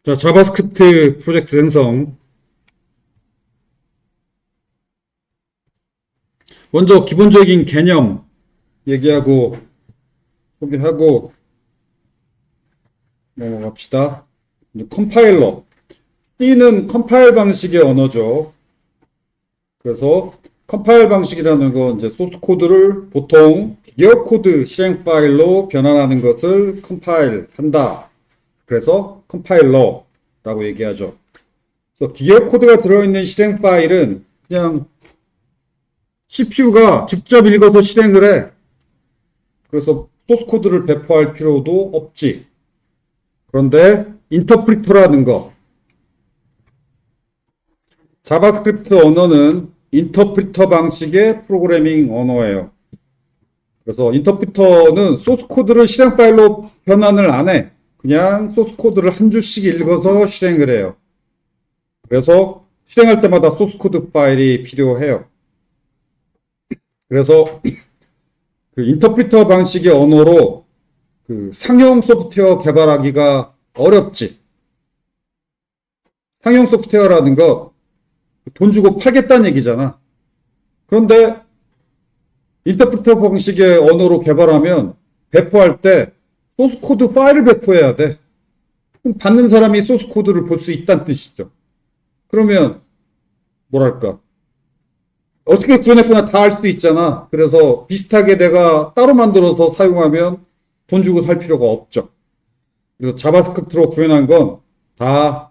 자, 자바스크립트 프로젝트 생성. 먼저 기본적인 개념 얘기하고 소개하고 넘어갑시다. 이제 컴파일러. C는 컴파일 방식의 언어죠. 그래서 컴파일 방식이라는 건 이제 소스 코드를 보통 기어 코드 실행 파일로 변환하는 것을 컴파일 한다. 그래서 컴파일러라고 얘기하죠. 그래서 기어 코드가 들어있는 실행 파일은 그냥 CPU가 직접 읽어서 실행을 해. 그래서 소스 코드를 배포할 필요도 없지. 그런데 인터프리터라는 거. 자바스크립트 언어는 인터프리터 방식의 프로그래밍 언어예요. 그래서 인터프리터는 소스 코드를 실행 파일로 변환을 안 해. 그냥 소스 코드를 한 줄씩 읽어서 실행을 해요. 그래서 실행할 때마다 소스 코드 파일이 필요해요. 그래서 그 인터프리터 방식의 언어로 그 상용 소프트웨어 개발하기가 어렵지. 상용 소프트웨어라는 거 돈 주고 팔겠다는 얘기잖아. 그런데 인터프리터 방식의 언어로 개발하면 배포할 때 소스 코드 파일을 배포해야 돼. 그럼 받는 사람이 소스 코드를 볼 수 있다는 뜻이죠. 그러면 뭐랄까 어떻게 구현했구나 다 알 수 있잖아. 그래서 비슷하게 내가 따로 만들어서 사용하면 돈 주고 살 필요가 없죠. 그래서 자바스크립트로 구현한 건 다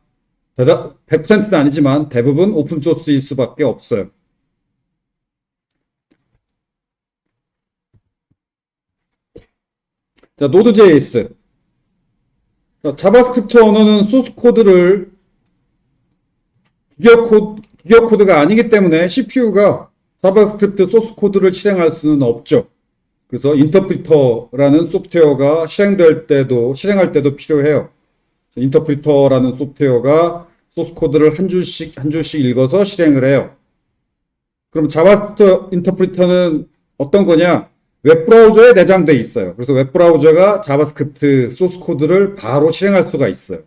100%는 아니지만 대부분 오픈소스일 수밖에 없어요. 자, 노드.js. 자바스크립트 언어는 소스 코드를 기어 코드가 아니기 때문에 CPU가 자바스크립트 소스 코드를 실행할 수는 없죠. 그래서 인터프리터라는 소프트웨어가 실행할 때도 필요해요. 인터프리터라는 소프트웨어가 소스 코드를 한 줄씩 읽어서 실행을 해요. 그럼 자바스크립트 인터프리터는 어떤 거냐? 웹브라우저에 내장되어 있어요. 그래서 웹브라우저가 자바스크립트 소스 코드를 바로 실행할 수가 있어요.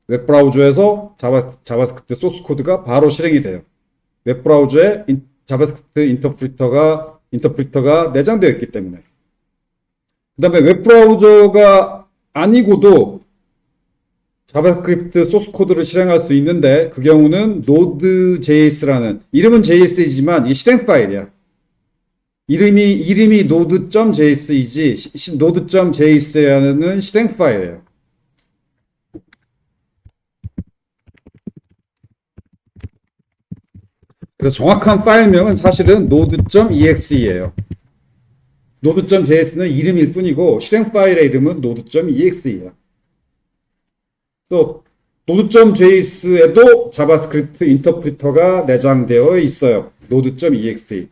웹브라우저에서 자바스크립트 소스 코드가 바로 실행이 돼요. 웹브라우저에 자바스크립트 인터프리터가 내장되어 있기 때문에. 그 다음에 웹브라우저가 아니고도 자바스크립트 소스 코드를 실행할 수 있는데 그 경우는 Node.js라는 이름은 JS이지만 이 실행 파일이야. 이름이 Node.js이지 Node.js라는 실행 파일이에요. 그래서 정확한 파일명은 사실은 Node.exe예요. Node.js는 이름일 뿐이고 실행 파일의 이름은 Node.exe예요. 또 Node.js에도 자바스크립트 인터프리터가 내장되어 있어요. Node.exe.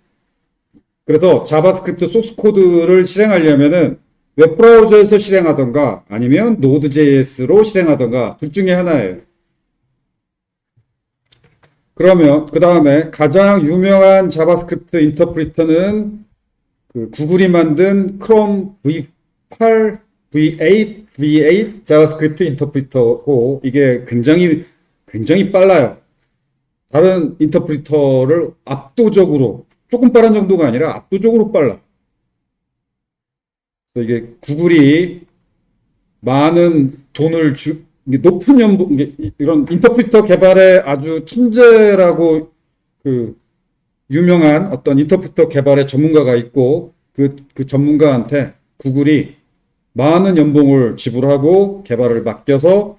그래서 자바스크립트 소스 코드를 실행하려면은 웹브라우저에서 실행하던가 아니면 Node.js로 실행하던가 둘 중에 하나예요. 그러면 그 다음에 가장 유명한 자바스크립트 인터프리터는 그 구글이 만든 크롬 V8, V8 자바스크립트 인터프리터고 이게 굉장히 빨라요. 다른 인터프리터를 압도적으로 조금 빠른 정도가 아니라 압도적으로 빨라. 그래서 이게 구글이 많은 돈을 높은 연봉, 이런 인터프리터 개발에 아주 천재라고 그 유명한 어떤 인터프리터 개발의 전문가가 있고 그 전문가한테 구글이 많은 연봉을 지불하고 개발을 맡겨서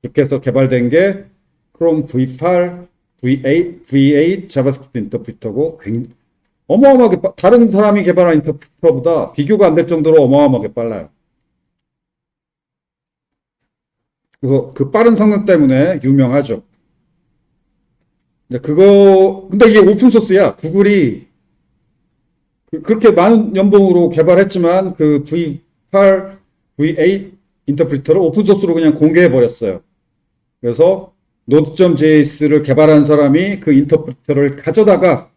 그렇게 해서 개발된 게 크롬 V8, V8 자바스크립트 인터프리터고 어마어마하게 다른 사람이 개발한 인터프리터보다 비교가 안 될 정도로 어마어마하게 빨라요. 그래서 그 빠른 성능 때문에 유명하죠. 근데 이게 오픈소스야. 구글이 그렇게 많은 연봉으로 개발했지만 그 V8, V8 인터프리터를 오픈소스로 그냥 공개해버렸어요. 그래서 Node.js를 개발한 사람이 그 인터프리터를 가져다가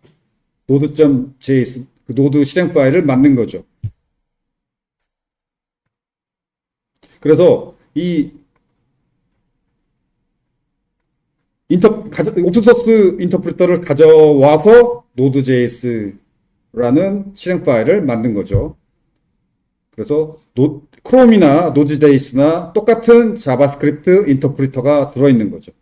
Node.js, 그 노드 실행 파일을 만든 거죠. 그래서 이 오픈소스 인터프리터를 가져와서 Node.js라는 실행 파일을 만든 거죠. 그래서 크롬이나 Node.js나 똑같은 자바스크립트 인터프리터가 들어있는 거죠.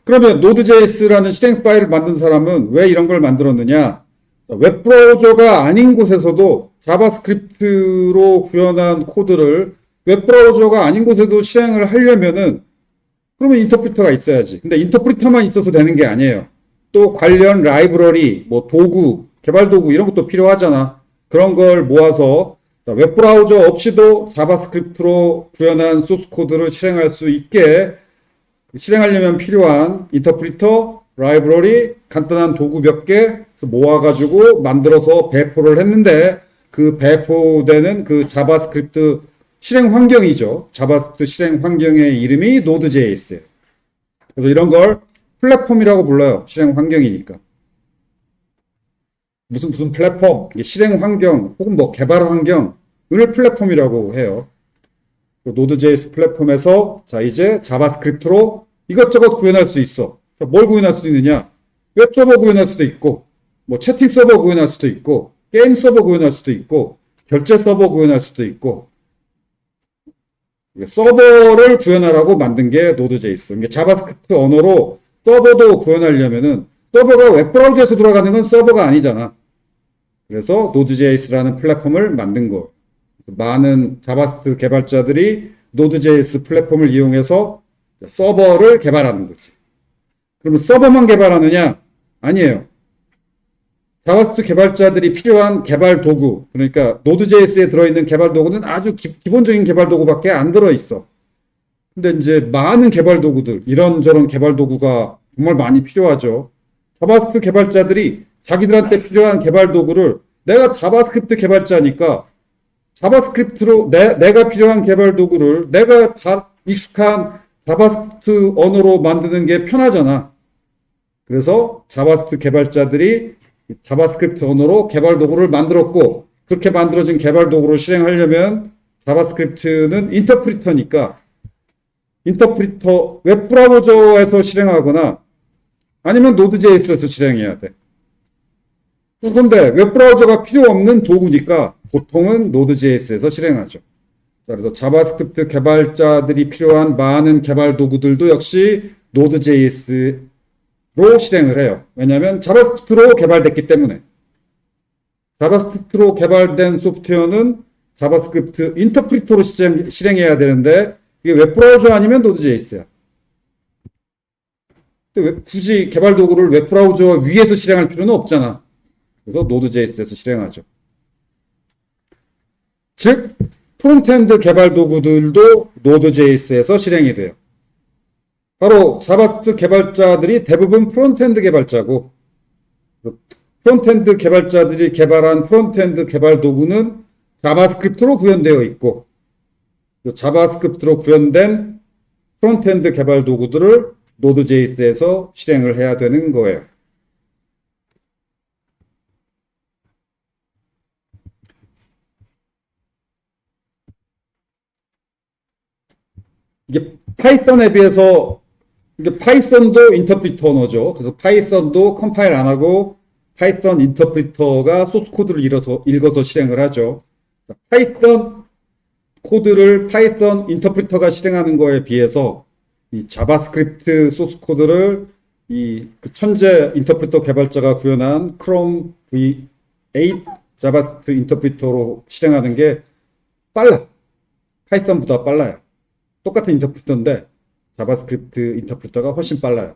그러면 Node.js라는 실행 파일을 만든 사람은 왜 이런 걸 만들었느냐? 웹브라우저가 아닌 곳에서도 자바스크립트로 구현한 코드를 웹브라우저가 아닌 곳에도 실행을 하려면은 그러면 인터프리터가 있어야지. 근데 인터프리터만 있어서 되는 게 아니에요. 또 관련 라이브러리, 뭐 도구, 개발 도구 이런 것도 필요하잖아. 그런 걸 모아서 웹브라우저 없이도 자바스크립트로 구현한 소스 코드를 실행할 수 있게 실행하려면 필요한 인터프리터, 라이브러리, 간단한 도구 몇 개 모아가지고 만들어서 배포를 했는데 그 배포되는 그 자바스크립트 실행 환경이죠. 자바스크립트 실행 환경의 이름이 Node.js예요. 그래서 이런 걸 플랫폼이라고 불러요. 실행 환경이니까. 무슨 플랫폼, 실행 환경 혹은 뭐 개발 환경을 플랫폼이라고 해요. Node.js 플랫폼에서 자 이제 자바스크립트로 이것저것 구현할 수 있어. 뭘 구현할 수 있느냐? 웹서버 구현할 수도 있고, 뭐 채팅 서버 구현할 수도 있고, 게임 서버 구현할 수도 있고, 결제 서버 구현할 수도 있고, 서버를 구현하라고 만든 게 Node.js. 이게 자바스크립트 언어로 서버도 구현하려면은 서버가 웹브라우저에서 돌아가는 건 서버가 아니잖아. 그래서 Node.js라는 플랫폼을 만든 거. 많은 자바스크립트 개발자들이 Node.js 플랫폼을 이용해서 서버를 개발하는 거지. 그러면 서버만 개발하느냐? 아니에요. 자바스크립트 개발자들이 필요한 개발 도구, 그러니까 Node.js에 들어있는 개발 도구는 아주 기본적인 개발 도구밖에 안 들어있어. 근데 이제 많은 개발 도구들, 이런저런 개발 도구가 정말 많이 필요하죠. 자바스크립트 개발자들이 자기들한테 필요한 개발 도구를 내가 자바스크립트 개발자니까 자바스크립트로 내가 필요한 개발 도구를 내가 다 익숙한 자바스크립트 언어로 만드는 게 편하잖아. 그래서 자바스크립트 개발자들이 자바스크립트 언어로 개발 도구를 만들었고 그렇게 만들어진 개발 도구를 실행하려면 자바스크립트는 인터프리터니까 인터프리터 웹브라우저에서 실행하거나 아니면 Node.js에서 실행해야 돼. 그런데 웹브라우저가 필요 없는 도구니까 보통은 Node.js에서 실행하죠. 그래서 자바스크립트 개발자들이 필요한 많은 개발 도구들도 역시 Node.js로 실행을 해요. 왜냐하면 자바스크립트로 개발됐기 때문에. 자바스크립트로 개발된 소프트웨어는 자바스크립트 인터프리터로 실행해야 되는데 이게 웹브라우저 아니면 Node.js야. 근데 굳이 개발 도구를 웹브라우저 위에서 실행할 필요는 없잖아. 그래서 Node.js에서 실행하죠. 즉 프론트엔드 개발 도구들도 Node.js에서 실행이 돼요. 바로 자바스크립트 개발자들이 대부분 프론트엔드 개발자고 프론트엔드 개발자들이 개발한 프론트엔드 개발 도구는 자바스크립트로 구현되어 있고 자바스크립트로 구현된 프론트엔드 개발 도구들을 Node.js에서 실행을 해야 되는 거예요. 이게 파이썬에 비해서 이게 파이썬도 인터프리터 언어죠. 그래서 파이썬도 컴파일 안 하고 파이썬 인터프리터가 소스 코드를 읽어서 실행을 하죠. 파이썬 코드를 파이썬 인터프리터가 실행하는 거에 비해서 이 자바스크립트 소스 코드를 그 천재 인터프리터 개발자가 구현한 크롬 V8 자바스크립트 인터프리터로 실행하는 게 빨라. 파이썬보다 빨라요. 똑같은 인터프리터인데 자바스크립트 인터프리터가 훨씬 빨라요.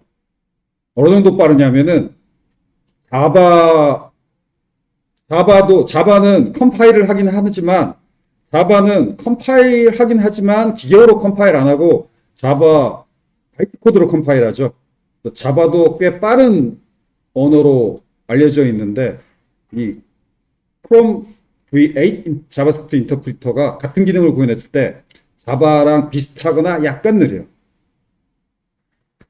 어느 정도 빠르냐면은 자바는 컴파일을 하긴 하지만 기계어로 컴파일 안 하고 자바 바이트 코드로 컴파일하죠. 자바도 꽤 빠른 언어로 알려져 있는데 이 크롬 V8 자바스크립트 인터프리터가 같은 기능을 구현했을 때 자바랑 비슷하거나 약간 느려요.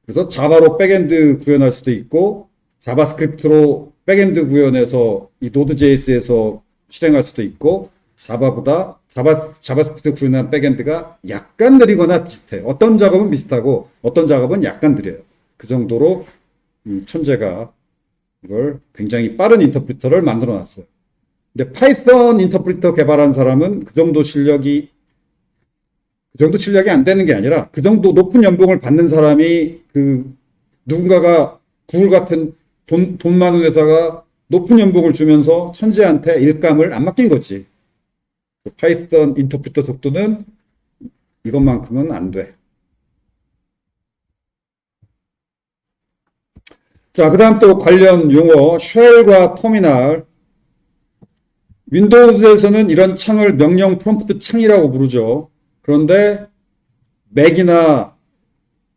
그래서 자바로 백엔드 구현할 수도 있고 자바스크립트로 백엔드 구현해서 이 Node.js에서 실행할 수도 있고 자바보다 자바스크립트 구현한 백엔드가 약간 느리거나 비슷해요. 어떤 작업은 비슷하고 어떤 작업은 약간 느려요. 그 정도로 천재가 이걸 굉장히 빠른 인터프리터를 만들어 놨어요. 근데 파이썬 인터프리터 개발한 사람은 그 정도 실력이 안 되는 게 아니라 그 정도 높은 연봉을 받는 사람이 누군가가 구글 같은 돈 많은 회사가 높은 연봉을 주면서 천재한테 일감을 안 맡긴 거지. 파이썬 인터프리터 속도는 이것만큼은 안 돼. 자, 그 다음 또 관련 용어, 쉘과 터미널. 윈도우즈에서는 이런 창을 명령 프롬프트 창이라고 부르죠. 그런데 맥이나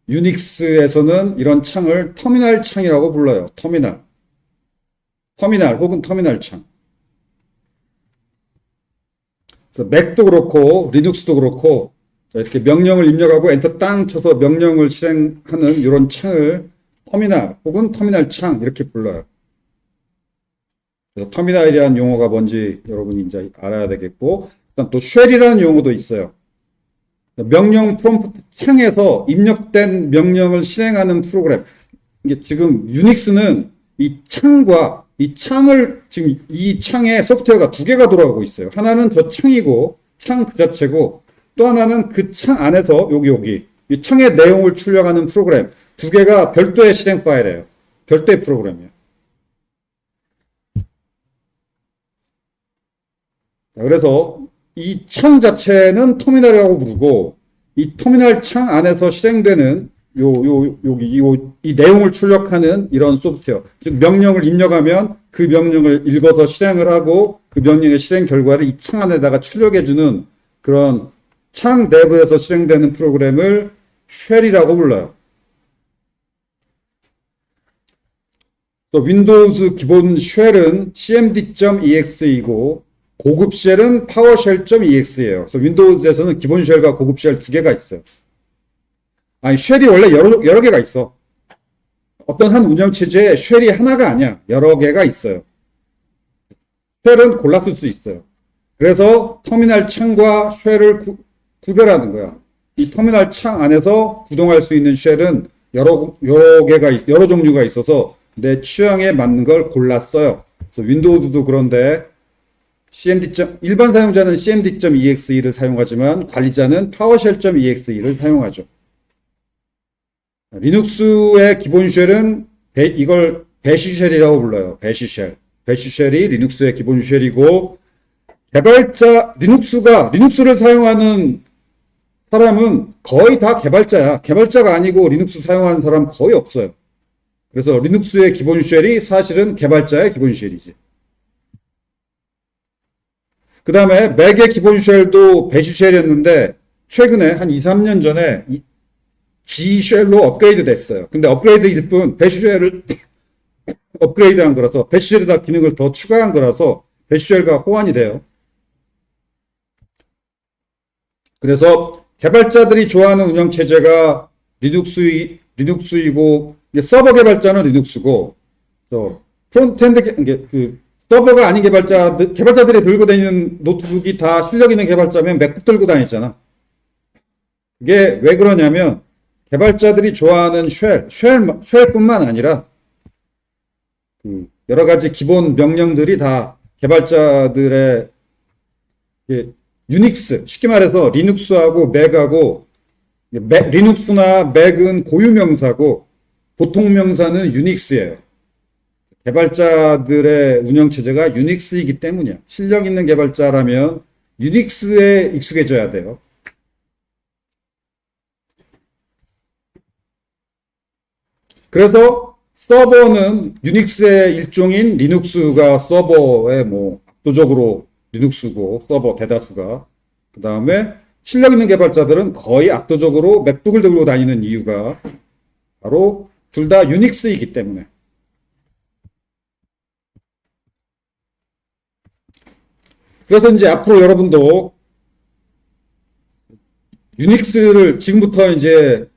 유닉스에서는 이런 창을 터미널 창이라고 불러요. 터미널 혹은 터미널 창. 그래서 맥도 그렇고 리눅스도 그렇고 이렇게 명령을 입력하고 엔터 땅 쳐서 명령을 실행하는 이런 창을 터미널 혹은 터미널 창 이렇게 불러요. 그래서 터미널이라는 용어가 뭔지 여러분이 이제 알아야 되겠고, 일단 또 쉘이라는 용어도 있어요. 명령 프롬프트 창에서 입력된 명령을 실행하는 프로그램. 이게 지금 유닉스는 이 창과 이 창을 지금 이 창에 소프트웨어가 두 개가 돌아가고 있어요. 하나는 저 창이고 창 그 자체고 또 하나는 그 창 안에서 여기 이 창의 내용을 출력하는 프로그램 두 개가 별도의 실행 파일이에요. 별도의 프로그램이에요. 그래서 이 창 자체는 터미널이라고 부르고 이 터미널 창 안에서 실행되는 이 내용을 출력하는 이런 소프트웨어, 즉 명령을 입력하면 그 명령을 읽어서 실행을 하고 그 명령의 실행 결과를 이 창 안에다가 출력해주는 그런 창 내부에서 실행되는 프로그램을 쉘이라고 불러요. 또 윈도우즈 기본 쉘은 cmd.exe이고 고급 쉘은 PowerShell.exe예요. 그래서 윈도우즈에서는 기본 쉘과 고급 쉘 두 개가 있어요. 아니, 쉘이 원래 여러 개가 있어. 어떤 한 운영체제에 쉘이 하나가 아니야. 여러 개가 있어요. 쉘은 골라 쓸 수 있어요. 그래서 터미널 창과 쉘을 구별하는 거야. 이 터미널 창 안에서 구동할 수 있는 쉘은 여러 종류가 있어서 내 취향에 맞는 걸 골랐어요. 그래서 윈도우즈도 그런데 일반 사용자는 cmd.exe를 사용하지만 관리자는 PowerShell.exe를 사용하죠. 리눅스의 기본 쉘은 이걸 배시쉘이라고 불러요. 배시쉘. 배시쉘이 리눅스의 기본 쉘이고 리눅스를 사용하는 사람은 거의 다 개발자야. 개발자가 아니고 리눅스 사용하는 사람 거의 없어요. 그래서 리눅스의 기본 쉘이 사실은 개발자의 기본 쉘이지. 그 다음에 맥의 기본 쉘도 배시쉘이었는데 최근에 한 2, 3년 전에 G쉘로 업그레이드 됐어요. 근데 업그레이드일 뿐 배시쉘을 업그레이드한 거라서 배시쉘에다 기능을 더 추가한 거라서 배시쉘과 호환이 돼요. 그래서 개발자들이 좋아하는 운영체제가 리눅스이고 서버 개발자는 리눅스고 프론트엔드 서버가 아닌 개발자들이 들고 다니는 노트북이 다 실력 있는 개발자면 맥북 들고 다니잖아. 이게 왜 그러냐면 개발자들이 좋아하는 쉘뿐만 아니라 여러 가지 기본 명령들이 다 개발자들의 유닉스, 쉽게 말해서 리눅스하고 맥하고 리눅스나 맥은 고유 명사고 보통 명사는 유닉스예요. 개발자들의 운영체제가 유닉스이기 때문이야. 실력 있는 개발자라면 유닉스에 익숙해져야 돼요. 그래서 서버는 유닉스의 일종인 리눅스가 서버에 압도적으로 리눅스고 서버 대다수가 그 다음에 실력 있는 개발자들은 거의 압도적으로 맥북을 들고 다니는 이유가 바로 둘 다 유닉스이기 때문에. 그래서 이제 앞으로 여러분도 유닉스를 지금부터 이제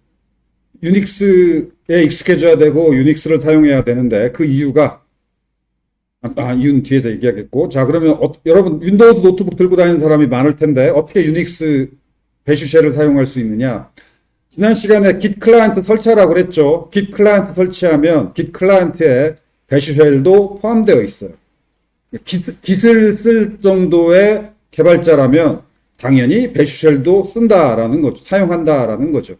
유닉스에 익숙해져야 되고 유닉스를 사용해야 되는데 그 이유가 이유는 뒤에서 얘기하겠고. 자, 그러면 여러분 윈도우즈 노트북 들고 다니는 사람이 많을 텐데 어떻게 유닉스 배슈쉘을 사용할 수 있느냐? 지난 시간에 Git 클라이언트 설치하라고 그랬죠. Git 클라이언트 설치하면 Git 클라이언트에 배슈쉘도 포함되어 있어요. Git을 쓸 정도의 개발자라면 당연히 배슈쉘도 쓴다라는 거죠. 사용한다라는 거죠.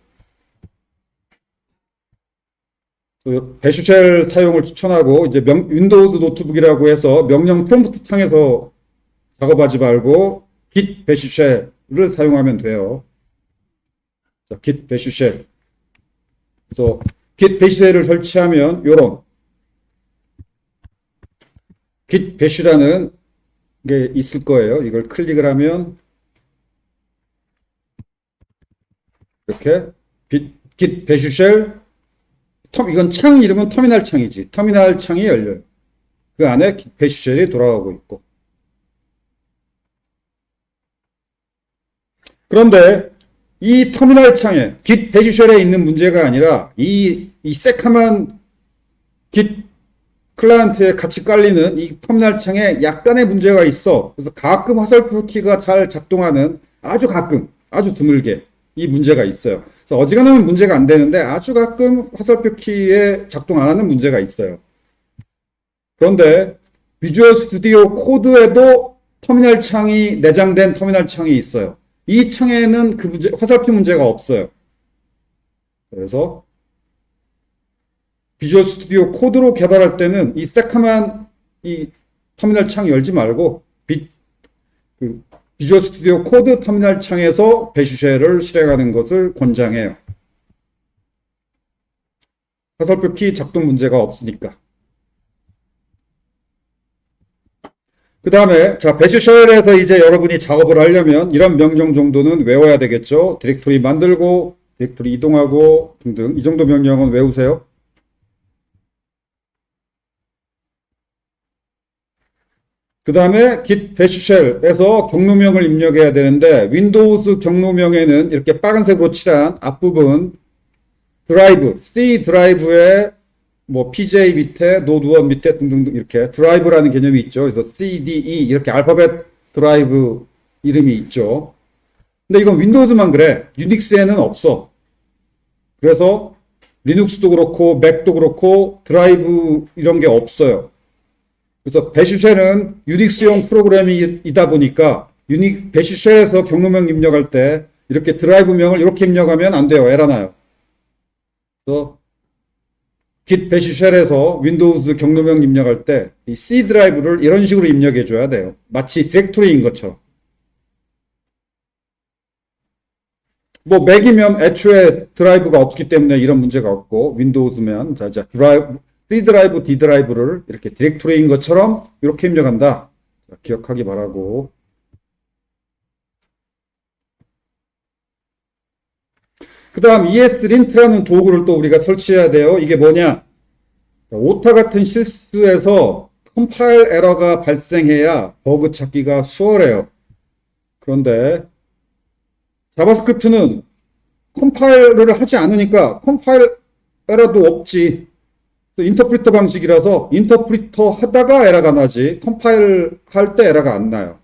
배슈쉘 사용을 추천하고, 이제 윈도우즈 노트북이라고 해서 명령 프롬프트 창에서 작업하지 말고 git 배슈쉘을 사용하면 돼요. 자, git 배슈쉘. 그래서 git 배슈쉘을 설치하면 요런 git 배슈라는 게 있을 거예요. 이걸 클릭을 하면 이렇게 git 배슈쉘, 이건 창 이름은 터미널 창이지. 터미널 창이 열려요. 그 안에 git 배슈쉘이 돌아가고 있고. 그런데 이 터미널 창에 git 배슈쉘에 있는 문제가 아니라 이 새카만 git 클라이언트에 같이 깔리는 이 터미널 창에 약간의 문제가 있어. 그래서 가끔 화살표 키가 잘 작동하는, 아주 가끔, 아주 드물게 이 문제가 있어요. 그래서 어지간하면 문제가 안 되는데 아주 가끔 화살표 키에 작동 안 하는 문제가 있어요. 그런데 비주얼 스튜디오 코드에도 터미널 창이 내장된 터미널 창이 있어요. 이 창에는 그 화살표 문제가 없어요. 그래서 비주얼 스튜디오 코드로 개발할 때는 이 새카만 이 터미널 창 열지 말고 비주얼 스튜디오 코드 터미널 창에서 배슈쉘을 실행하는 것을 권장해요. 화살표 키 작동 문제가 없으니까. 그 다음에 자, 배슈쉘에서 이제 여러분이 작업을 하려면 이런 명령 정도는 외워야 되겠죠. 디렉토리 만들고 디렉토리 이동하고 등등, 이 정도 명령은 외우세요. 그 다음에 git 배슈쉘에서 경로명을 입력해야 되는데, 윈도우즈 경로명에는 이렇게 빨간색으로 칠한 앞부분 드라이브, C 드라이브에 뭐 PJ 밑에, 노드1 밑에 등등 이렇게 드라이브라는 개념이 있죠. 그래서 CDE 이렇게 알파벳 드라이브 이름이 있죠. 근데 이건 윈도우즈만 그래. 유닉스에는 없어. 그래서 리눅스도 그렇고 맥도 그렇고 드라이브 이런 게 없어요. 그래서 배슈쉘은 유닉스용 프로그램이다 보니까 배슈쉘에서 경로명 입력할 때 이렇게 드라이브명을 이렇게 입력하면 안 돼요. 에러 나요. 그래서 git 배슈쉘에서 윈도우즈 경로명 입력할 때 이 C 드라이브를 이런 식으로 입력해 줘야 돼요. 마치 디렉토리인 것처럼. 뭐 맥이면 애초에 드라이브가 없기 때문에 이런 문제가 없고, 윈도우즈면 자 C 드라이브, D 드라이브를 이렇게 디렉토리인 것처럼 이렇게 입력한다. 자, 기억하기 바라고. 그 다음 ESLint라는 도구를 또 우리가 설치해야 돼요. 이게 뭐냐? 오타 같은 실수에서 컴파일 에러가 발생해야 버그 찾기가 수월해요. 그런데 자바스크립트는 컴파일을 하지 않으니까 컴파일 에러도 없지. 인터프리터 방식이라서 인터프리터 하다가 에러가 나지 컴파일 할 때 에러가 안 나요.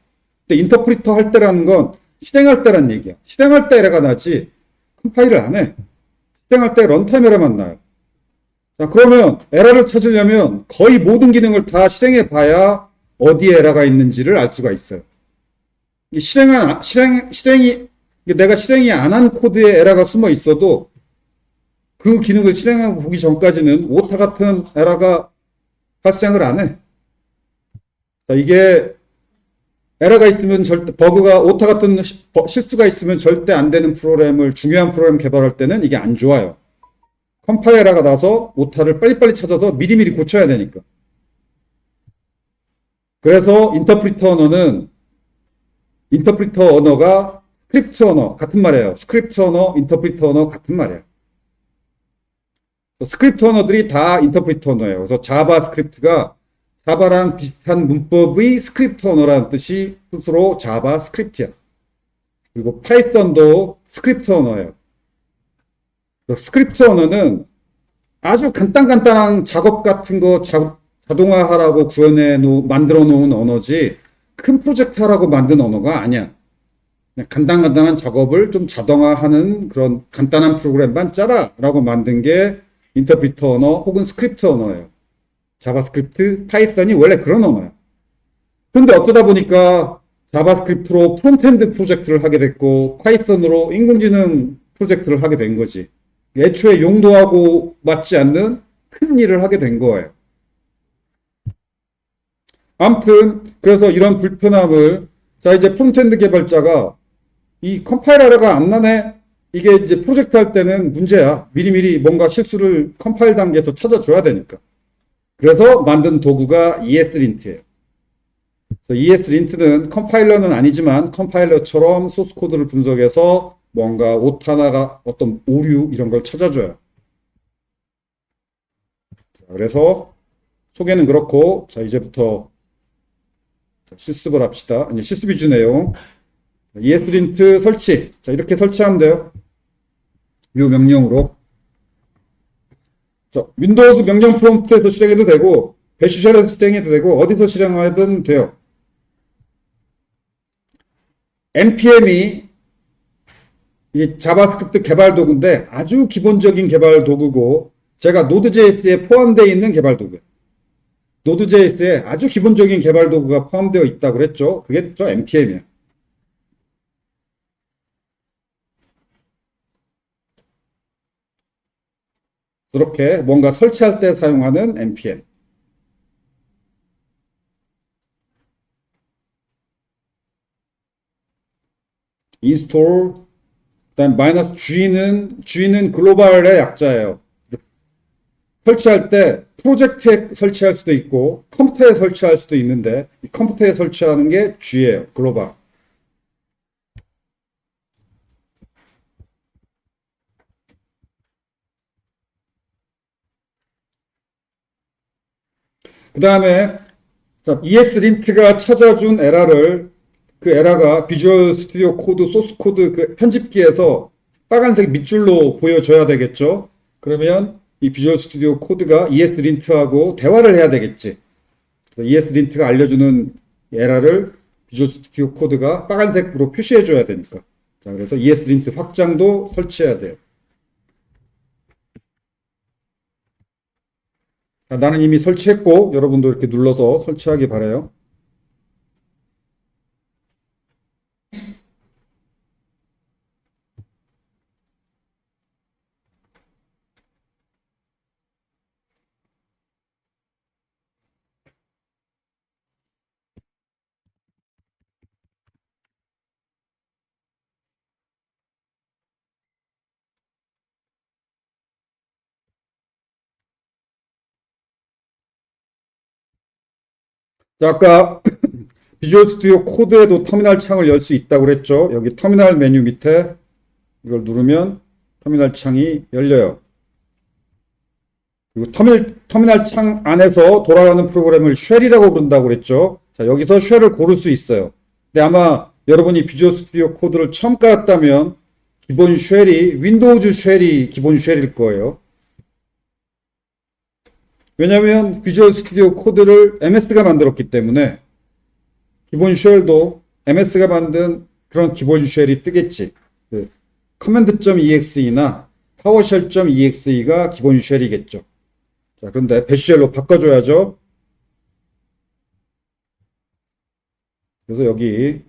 근데 인터프리터 할 때라는 건 실행할 때란 얘기야. 실행할 때 에러가 나지 컴파일을 안 해. 실행할 때 런타임 에러만 나요. 자, 그러면 에러를 찾으려면 거의 모든 기능을 다 실행해 봐야 어디에 에러가 있는지를 알 수가 있어요. 내가 실행이 안 한 코드에 에러가 숨어 있어도 그 기능을 실행하고 보기 전까지는 오타 같은 에러가 발생을 안 해. 자, 이게 에러가 있으면 버그가, 오타 같은 실수가 있으면 절대 안 되는 프로그램을, 중요한 프로그램 개발할 때는 이게 안 좋아요. 컴파일 에러가 나서 오타를 빨리빨리 찾아서 미리미리 고쳐야 되니까. 그래서 인터프리터 언어가 스크립트 언어 같은 말이에요. 스크립트 언어, 인터프리터 언어 같은 말이에요. 스크립트 언어들이 다 인터프리터 언어예요. 그래서 자바스크립트가 자바랑 비슷한 문법의 스크립트 언어라는 뜻으로 자바스크립트야. 그리고 파이썬도 스크립트 언어예요. 스크립트 언어는 아주 간단한 작업 같은 거 자동화하라고 만들어 놓은 언어지 큰 프로젝트 하라고 만든 언어가 아니야. 그냥 간단한 작업을 좀 자동화하는 그런 간단한 프로그램만 짜라 라고 만든 게 인터프리터 언어 혹은 스크립트 언어예요. 자바스크립트, 파이썬이 원래 그런 언어야. 그런데 어쩌다 보니까 자바스크립트로 프론트엔드 프로젝트를 하게 됐고 파이썬으로 인공지능 프로젝트를 하게 된 거지. 애초에 용도하고 맞지 않는 큰 일을 하게 된 거예요. 아무튼 그래서 이런 불편함을 자 이제 프론트엔드 개발자가 이 컴파일러가 안 나네. 이게 이제 프로젝트 할 때는 문제야. 미리미리 뭔가 실수를 컴파일 단계에서 찾아줘야 되니까. 그래서 만든 도구가 ESLint예요. 그래서 ESLint는 컴파일러는 아니지만 컴파일러처럼 소스 코드를 분석해서 뭔가 오타나가 어떤 오류 이런 걸 찾아줘요. 자, 그래서 소개는 그렇고 자 이제부터 실습을 합시다. 아니 실습 위주 내용. ESLint 설치. 자 이렇게 설치하면 돼요. 이 명령으로. 자, 윈도우즈 명령 프롬프트에서 실행해도 되고 배시쉘에서 실행해도 되고 어디서 실행하든 돼요. npm이 이 자바스크립트 개발 도구인데 아주 기본적인 개발 도구고 제가 노드.js에 포함되어 있는 개발 도구예요. 노드.js에 아주 기본적인 개발 도구가 포함되어 있다고 그랬죠. 그게 저 npm이에요. 이렇게 뭔가 설치할 때 사용하는 npm. install 그다음 마이너스 G는 글로벌의 약자예요. 설치할 때 프로젝트에 설치할 수도 있고 컴퓨터에 설치할 수도 있는데 이 컴퓨터에 설치하는 게 G예요. 글로벌. 그 다음에 ESLint가 찾아준 에러를 그 에러가 비주얼 스튜디오 코드, 소스 코드 그 편집기에서 빨간색 밑줄로 보여줘야 되겠죠. 그러면 이 비주얼 스튜디오 코드가 ESLint하고 대화를 해야 되겠지. ESLint가 알려주는 에러를 비주얼 스튜디오 코드가 빨간색으로 표시해줘야 되니까. 자, 그래서 ESLint 확장도 설치해야 돼요. 자, 나는 이미 설치했고 여러분도 이렇게 눌러서 설치하기 바라요. 자, 아까 비주얼 스튜디오 코드에도 터미널 창을 열 수 있다고 그랬죠. 여기 터미널 메뉴 밑에 이걸 누르면 터미널 창이 열려요. 그리고 터미널 창 안에서 돌아가는 프로그램을 쉘이라고 부른다고 그랬죠. 자, 여기서 쉘을 고를 수 있어요. 근데 아마 여러분이 비주얼 스튜디오 코드를 처음 깔았다면 기본 쉘이 윈도우즈 쉘이 기본 쉘일 거예요. 왜냐하면 비주얼 스튜디오 코드를 MS가 만들었기 때문에 기본 쉘도 MS가 만든 그런 기본 쉘이 뜨겠지. 그 command.exe나 PowerShell.exe가 기본 쉘이겠죠. 자, 그런데 배쉘로 바꿔줘야죠. 그래서 여기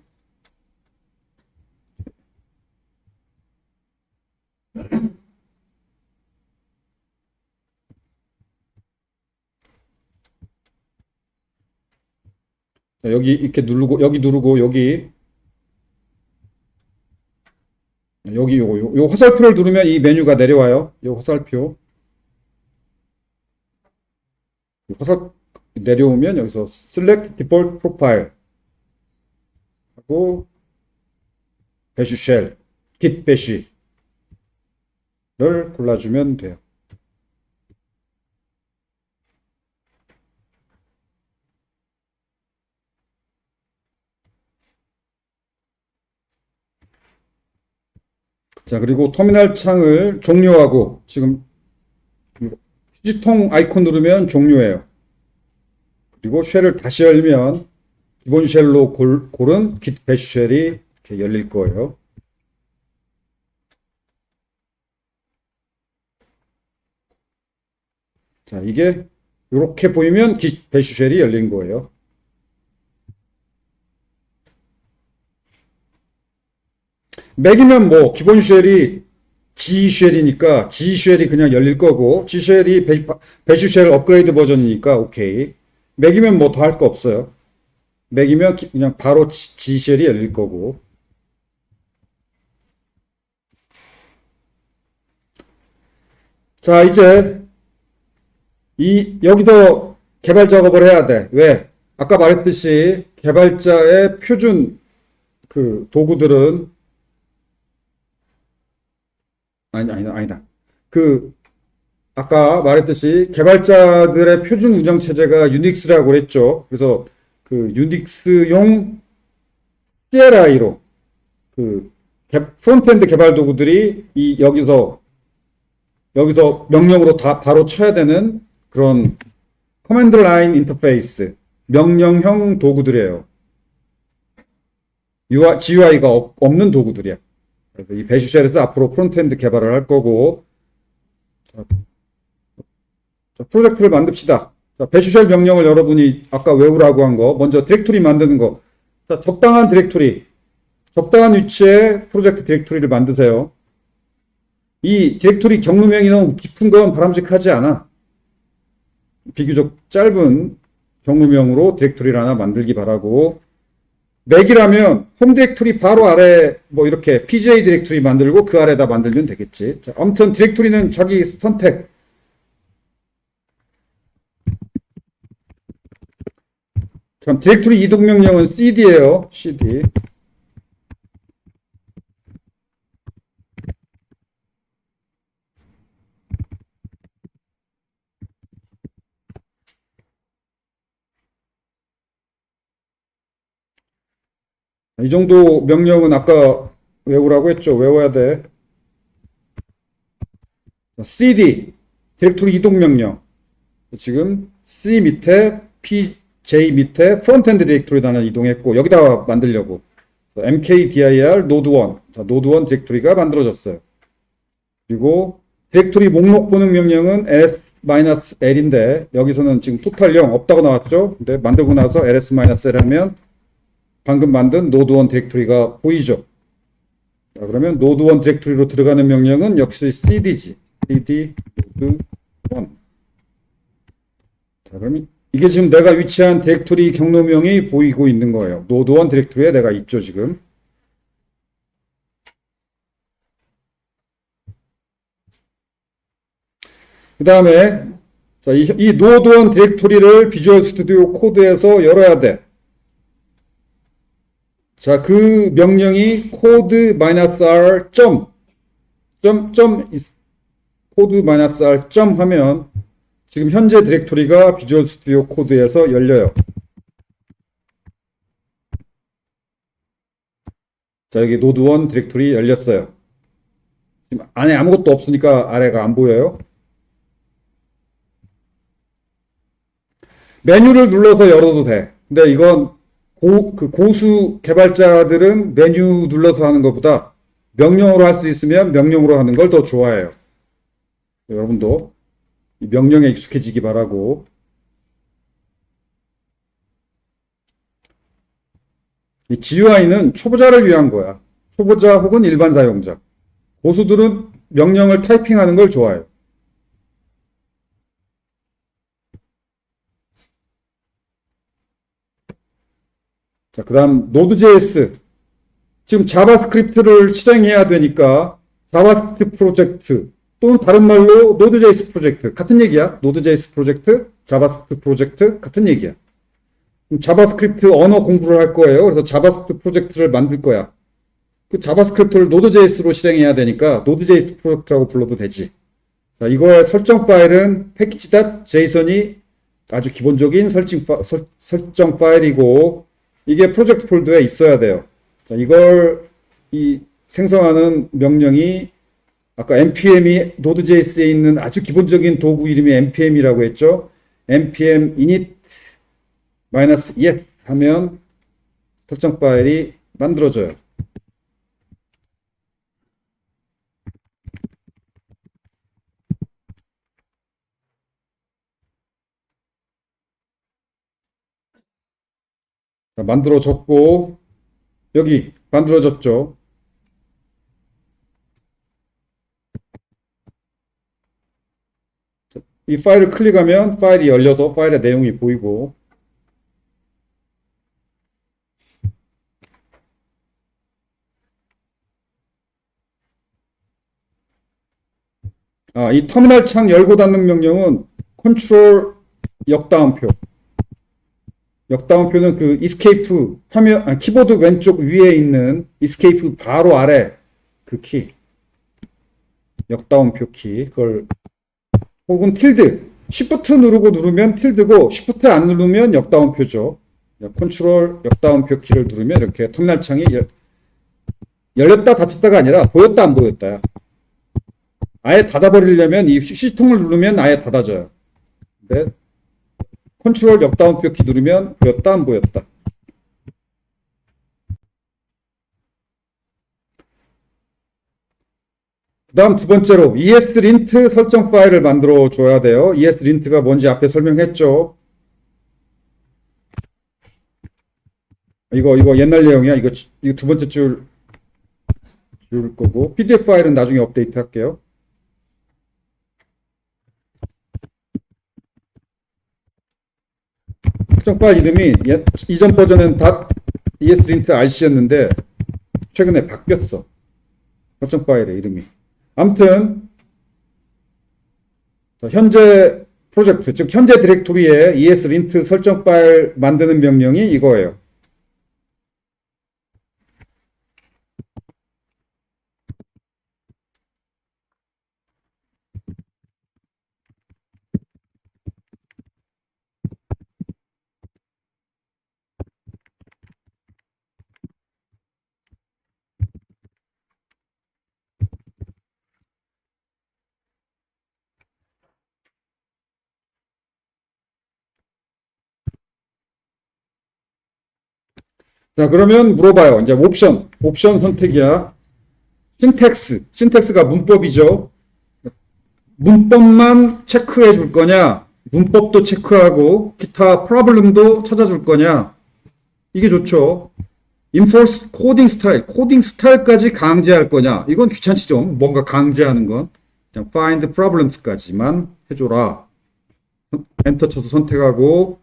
자, 여기 이렇게 누르고 여기 누르고 여기 요 화살표를 누르면 이 메뉴가 내려와요. 요 화살표 화살 내려오면 여기서 Select Default Profile 하고 배쉬 쉘, git 배쉬를 골라주면 돼요. 자, 그리고 터미널 창을 종료하고 지금 휴지통 아이콘 누르면 종료해요. 그리고 쉘을 다시 열면 기본 쉘로 고른 git bash 쉘이 이렇게 열릴 거예요. 자, 이게 이렇게 보이면 git bash 쉘이 열린 거예요. 맥이면 뭐 기본 쉘이 G 쉘이니까 G 쉘이 그냥 열릴 거고 G 쉘이 배슈 쉘 업그레이드 버전이니까 오케이. 맥이면 뭐 더 할 거 없어요. 맥이면 그냥 바로 G 쉘이 열릴 거고. 자, 이제 여기서 개발 작업을 해야 돼. 왜? 아까 말했듯이 개발자의 표준 그 도구들은 아니다. 아까 말했듯이 개발자들의 표준 운영 체제가 유닉스라고 그랬죠. 그래서 그 유닉스용 CLI로 프론트엔드 개발 도구들이 여기서 명령으로 다 바로 쳐야 되는 그런 커맨드 라인 인터페이스 명령형 도구들이에요. GUI가 없는 도구들이야. 그래서 이 배슈쉘에서 앞으로 프론트엔드 개발을 할 거고, 자, 프로젝트를 만듭시다. 자, 배슈쉘 명령을 여러분이 아까 외우라고 한 거, 먼저 디렉토리 만드는 거. 자, 적당한 디렉토리, 적당한 위치에 프로젝트 디렉토리를 만드세요. 이 디렉토리 경로명이 너무 깊은 건 바람직하지 않아. 비교적 짧은 경로명으로 디렉토리를 하나 만들기 바라고, 맥이라면 홈 디렉토리 바로 아래 뭐 이렇게 PJ 디렉토리 만들고 그 아래다 만들면 되겠지. 자, 아무튼 디렉토리는 자기 선택. 그럼 디렉토리 이동 명령은 cd예요. cd. 이 정도 명령은 아까 외우라고 했죠. 외워야 돼. cd, 디렉토리 이동 명령. 지금 C 밑에 PJ 밑에 프론트엔드 디렉토리도 하나 이동했고 여기다 만들려고. mkdir node1. 자, node1 디렉토리가 만들어졌어요. 그리고 디렉토리 목록 보는 명령은 ls-l인데 여기서는 지금 토탈 0 없다고 나왔죠. 근데 만들고 나서 ls-l 하면 방금 만든 node1 디렉토리가 보이죠. 자, 그러면 node1 디렉토리로 들어가는 명령은 역시 cd지. cd node1. 자, 그럼 이게 지금 내가 위치한 디렉토리 경로명이 보이고 있는 거예요. node1 디렉토리에 내가 있죠, 지금. 그 다음에 자, 이 node1 디렉토리를 비주얼 스튜디오 코드에서 열어야 돼. 자, 그 명령이 code-r code-r 하면 지금 현재 디렉토리가 비주얼 스튜디오 코드에서 열려요. 자, 여기 node1 디렉토리 열렸어요. 지금 안에 아무것도 없으니까 아래가 안 보여요. 메뉴를 눌러서 열어도 돼. 근데 이건 고수 개발자들은 메뉴 눌러서 하는 것보다 명령으로 할 수 있으면 명령으로 하는 걸 더 좋아해요. 여러분도 이 명령에 익숙해지기 바라고. 이 GUI는 초보자를 위한 거야. 초보자 혹은 일반 사용자. 고수들은 명령을 타이핑하는 걸 좋아해요. 자, 그 다음 Node.js. 지금 자바스크립트를 실행해야 되니까 자바스크립트 프로젝트 또는 다른 말로 Node.js 프로젝트 같은 얘기야. Node.js 프로젝트, 자바스크립트 프로젝트 같은 얘기야. 자바스크립트 언어 공부를 할 거예요. 그래서 자바스크립트 프로젝트를 만들 거야. 그 자바스크립트를 Node.js로 실행해야 되니까 Node.js 프로젝트라고 불러도 되지. 자, 이거의 설정 파일은 package.json이 아주 기본적인 설정 파일이고 이게 프로젝트 폴더에 있어야 돼요. 자, 이걸 생성하는 명령이 아까 npm이 Node.js에 있는 아주 기본적인 도구 이름이 npm이라고 했죠. npm init 마이너스 yes 하면 설정 파일이 만들어져요. 자, 만들어졌고 여기 만들어졌죠. 이 파일을 클릭하면 파일이 열려서 파일의 내용이 보이고 이 터미널 창 열고 닫는 명령은 컨트롤 역다운표. 역다운표는 그 이스케이프 화면 키보드 왼쪽 위에 있는 이스케이프 바로 아래 그 키. 역다운표 키. 그걸 혹은 tilde. Shift 누르면 tilde고 Shift 안 누르면 역다운표죠. 컨트롤 역다운표 키를 누르면 이렇게 터미널 창이 열렸다 닫혔다가 아니라 보였다 안 보였다야. 아예 닫아버리려면 이 시통을 누르면 아예 닫아져요. 근데 컨트롤 역다운표 키 누르면 보였다 안 보였다. 그 다음 두 번째로 ESLint 설정 파일을 만들어 줘야 돼요. ESLint가 뭔지 앞에 설명했죠. 이거 옛날 내용이야. 이거 두 번째 줄 거고 PDF 파일은 나중에 업데이트 할게요. 설정 파일 이름이 이전 버전은 .ESLint RC였는데 최근에 바뀌었어. 설정 파일의 이름이. 아무튼 현재 프로젝트, 즉 현재 디렉토리에 ESLint 설정 파일 만드는 명령이 이거예요. 자, 그러면 물어봐요. 이제 옵션 선택이야. 신텍스가 문법이죠. 문법만 체크해 줄 거냐? 문법도 체크하고 기타 프로블럼도 찾아줄 거냐? 이게 좋죠. Enforce 코딩 스타일까지 강제할 거냐? 이건 귀찮지 좀. 뭔가 강제하는 건. 그냥 find problems까지만 해줘라. 엔터 쳐서 선택하고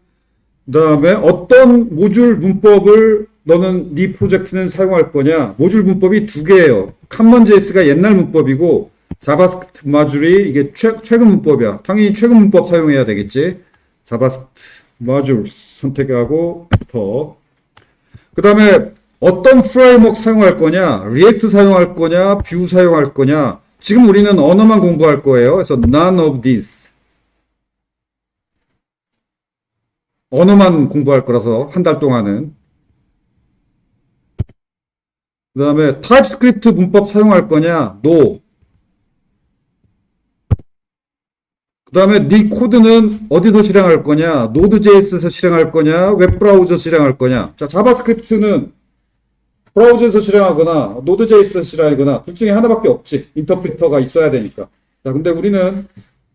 그 다음에 어떤 모듈 문법을 너는 네 프로젝트는 사용할 거냐? 모듈 문법이 두 개예요. 칸먼JS가 옛날 문법이고 자바스크립트 모듈이 이게 최근 문법이야. 당연히 최근 문법 사용해야 되겠지. 자바스크립트 모듈 선택하고 엔터. 그 다음에 어떤 프레임워크 사용할 거냐? 리액트 사용할 거냐? 뷰 사용할 거냐? 지금 우리는 언어만 공부할 거예요. 그래서 none of these. 언어만 공부할 거라서 한 달 동안은. 그 다음에 타입스크립트 문법 사용할 거냐? No. 그 다음에 네 코드는 어디서 실행할 거냐? Node.js에서 실행할 거냐? 웹브라우저 실행할 거냐? 자, 자바스크립트는 브라우저에서 실행하거나 Node.js에서 실행하거나 둘 중에 하나밖에 없지. 인터프리터가 있어야 되니까. 자, 근데 우리는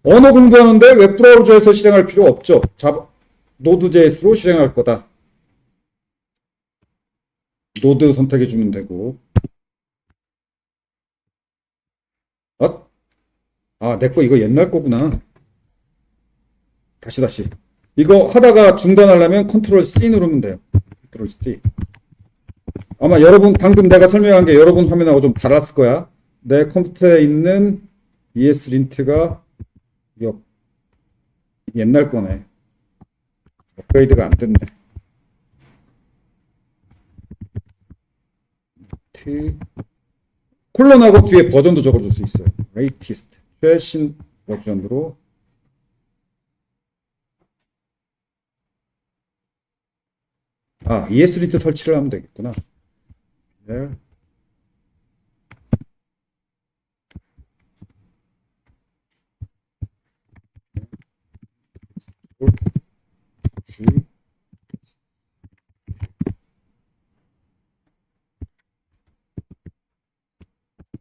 언어 공부하는데 웹브라우저에서 실행할 필요 없죠. Node.js로 실행할 거다. 노드 선택해 주면 되고. 내 거 이거 옛날 거구나. 다시. 이거 하다가 중단하려면 컨트롤 C 누르면 돼요. 컨트롤 C. 아마 여러분 방금 내가 설명한 게 여러분 화면하고 좀 달랐을 거야. 내 컴퓨터에 있는 ESLint가 이거 옛날 거네. 업그레이드가 안 됐네. 콜론하고 뒤에 버전도 적어줄 수 있어요. latest 최신 버전으로. ESLint 설치를 하면 되겠구나. 네.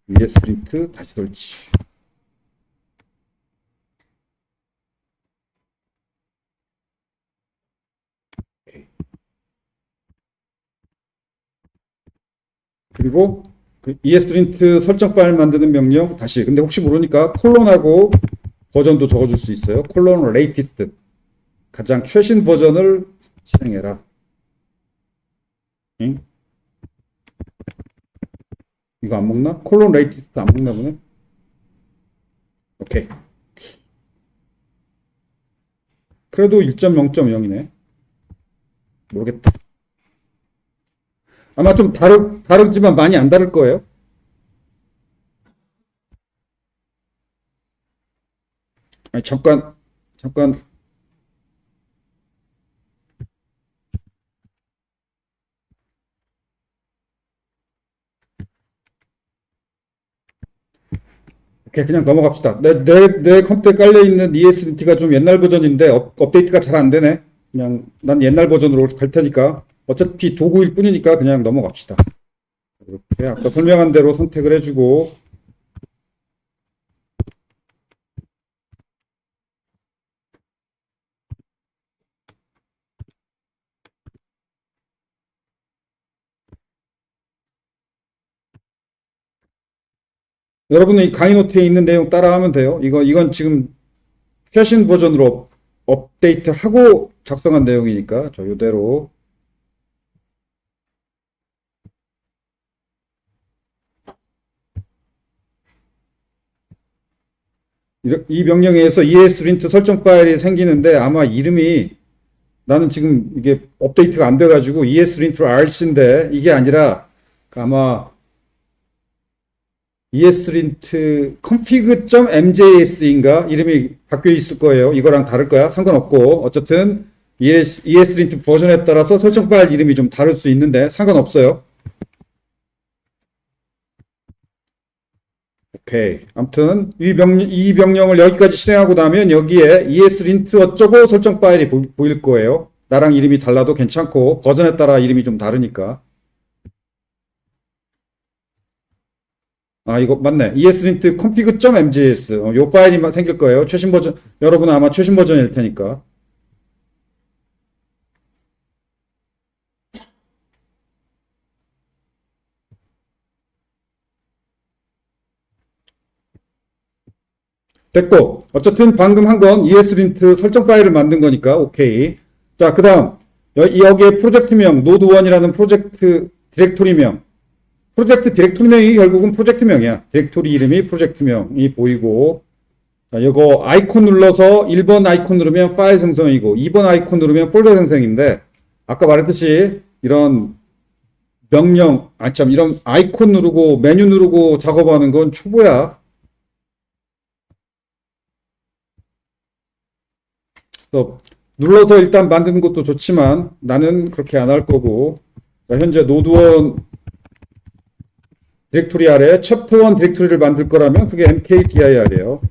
ESLint 다시 설치. 오케이. 그리고 그 ESLint 설정 파일 만드는 명령 다시. 근데 혹시 모르니까 콜론하고 버전도 적어줄 수 있어요. 콜론 latest 가장 최신 버전을 실행해라. 응? 이거 안 먹나? 콜론 latest 안 먹나 보네. 오케이. 그래도 1.0.0이네. 모르겠다. 아마 좀 다르지만 많이 안 다를 거예요. 아니, 잠깐. 오케이, 그냥 넘어갑시다. 내 컴퓨터에 깔려있는 ESLint가 좀 옛날 버전인데, 업데이트가 잘 안 되네. 그냥, 난 옛날 버전으로 갈 테니까. 어차피 도구일 뿐이니까 그냥 넘어갑시다. 이렇게 아까 설명한 대로 선택을 해주고, 여러분은 이 강의 노트에 있는 내용 따라하면 돼요. 이건 지금 최신 버전으로 업데이트하고 작성한 내용이니까, 저 이대로. 이 명령에 의해서 ESLint 설정 파일이 생기는데 아마 이름이 나는 지금 이게 업데이트가 안 돼가지고 ESLint RC인데 이게 아니라 아마 ESLint config.mjs인가 이름이 바뀌어 있을 거예요. 이거랑 다를 거야. 상관없고 어쨌든 ESLint 버전에 따라서 설정 파일 이름이 좀 다를 수 있는데 상관없어요. 오케이. 아무튼 이 명령을 여기까지 실행하고 나면 여기에 ESLint 어쩌고 설정 파일이 보일 거예요. 나랑 이름이 달라도 괜찮고 버전에 따라 이름이 좀 다르니까. 아, 이거 맞네. ESLint config.mjs. 요 파일이 생길 거예요. 최신 버전, 여러분은 아마 최신 버전일 테니까. 됐고, 어쨌든 방금 한 건 ESLint 설정 파일을 만든 거니까, 오케이. 자, 그 다음, 여기에 프로젝트명, 노드1이라는 프로젝트 디렉토리명. 프로젝트 디렉토리명이 결국은 프로젝트명이야. 디렉토리 이름이 프로젝트명이 보이고, 자, 이거 아이콘 눌러서 1번 아이콘 누르면 파일 생성이고, 2번 아이콘 누르면 폴더 생성인데, 아까 말했듯이 이런 명령, 이런 아이콘 누르고 메뉴 누르고 작업하는 건 초보야. 그래서 눌러서 일단 만드는 것도 좋지만 나는 그렇게 안 할 거고, 자, 현재 노드1 디렉토리 아래 챕터 1 디렉토리를 만들 거라면 그게 mkdir이에요.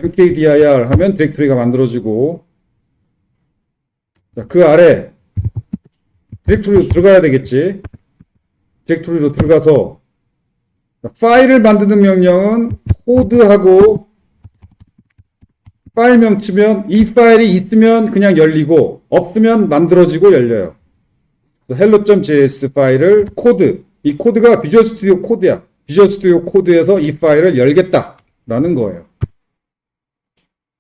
mkdir 하면 디렉토리가 만들어지고, 자, 그 아래 디렉토리로 들어가야 되겠지. 디렉토리로 들어가서 파일을 만드는 명령은 코드하고 파일명 치면 이 파일이 있으면 그냥 열리고 없으면 만들어지고 열려요. hello.js 파일을 코드, 이 코드가 비주얼 스튜디오 코드야. 비주얼 스튜디오 코드에서 이 파일을 열겠다라는 거예요.